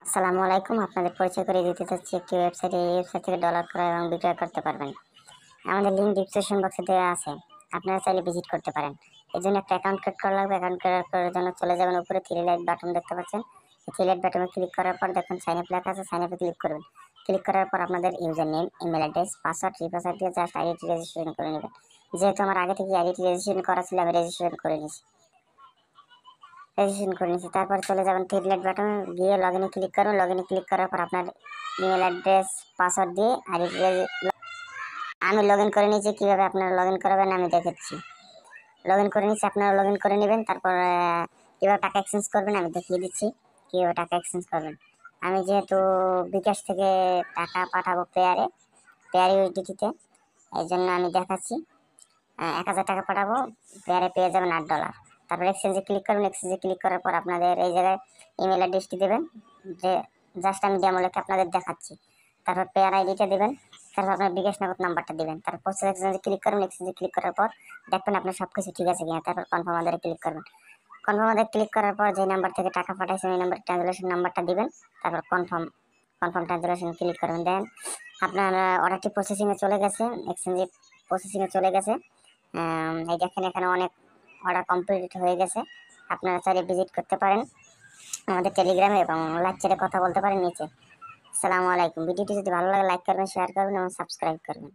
আসসালামু আলাইকুম। আপনাদের পরিচয় করে দিতে চাচ্ছি একটি ওয়েবসাইট। এই ওয়েবসাইট থেকে ডলার ক্রয় এবং বিক্রয় করতে পারবেন। আমাদের লিঙ্ক ডিসক্রিপশন বক্সে দেওয়া আছে। আপনারা চাইলে ভিজিট করতে পারেন। এর জন্য একটা অ্যাকাউন্ট ক্রিয়েট করা লাগবে। অ্যাকাউন্ট ক্রিয়েট করার জন্য চলে যাবেন উপরে থ্রি লাইট বাটন দেখতে পাচ্ছেন। এই থ্রি লাইট বাটনে ক্লিক করার পর দেখুন সাইন আপ লেখা আছে। সাইন আপে ক্লিক করবেন। ক্লিক করার পর আপনাদের user name, email address, password, re-password দিয়ে জাস্ট আইডি রেজিস্ট্রেশন করে নেবেন। যেহেতু আমার আগে থেকে আইডি রেজিস্ট্রেশন করা ছিল, আমি রেজিস্ট্রেশন করে নিয়েছি। তারপর চলে যাবেন থ্রি লাইট বাটনে গিয়ে লগইনে ক্লিক করুন। লগইনে ক্লিক করার পর আপনার ইমেল অ্যাড্রেস, পাসওয়ার্ড দিয়ে আইডি আমি লগ ইন করে নিয়েছি। কীভাবে আপনারা লগ ইন করবেন আমি দেখাচ্ছি। লগ ইন করে নিচ্ছি, আপনারা লগ ইন করে নেবেন। তারপর কীভাবে টাকা এক্সচেঞ্জ করবেন আমি দেখিয়ে দিচ্ছি কীভাবে টাকা এক্সচেঞ্জ করবেন। আমি যেহেতু বিকাশ থেকে টাকা পাঠাবো পেয়ার ইউটিতে, এই জন্য আমি দেখাচ্ছি। 1000 টাকা পাঠাবো, পেয়ারে পেয়ে যাবেন $8। তারপর এক্সচেঞ্জে ক্লিক করবেন। এক্সচেঞ্জে ক্লিক করার পর আপনাদের এই জায়গায় ইমেল অ্যাড্রেসটি দেবেন, যে জাস্ট আমি ডেমো লেখে আপনাদের দেখাচ্ছি। তারপর পেয়ার আইডিটা দেবেন। তারপর আপনার বিকাশ নগদ নাম্বারটা দেবেন। তারপর প্রসেস এক্সচেঞ্জে ক্লিক করবেন। এক্সচেঞ্জে ক্লিক করার পর দেখবেন আপনার সব কিছু ঠিক আছে কিনা। তারপর কনফার্ম আদারে ক্লিক করবেন। কনফার্ম আদারে ক্লিক করার পর যে নাম্বার থেকে টাকা পাঠাইছেন ওই নাম্বার ট্রানজাকশন নাম্বারটা দিবেন। তারপর কনফার্ম ট্রানজাকশন ক্লিক করবেন। দেন আপনার অর্ডারটি প্রসেসিংয়ে চলে গেছে, এক্সচেঞ্জে প্রসেসিংয়ে চলে গেছে। এই দেখেন এখানে অনেক অর্ডার কমপ্লিট হয়ে গেছে। আপনারা চাইলে ভিজিট করতে পারেন আমাদের টেলিগ্রামে এবং লাইভ চ্যাটে কথা বলতে পারেন নিচে। আসসালামু আলাইকুম। ভিডিওটি যদি ভালো লাগে লাইক করবেন, শেয়ার করবেন এবং সাবস্ক্রাইব করবেন।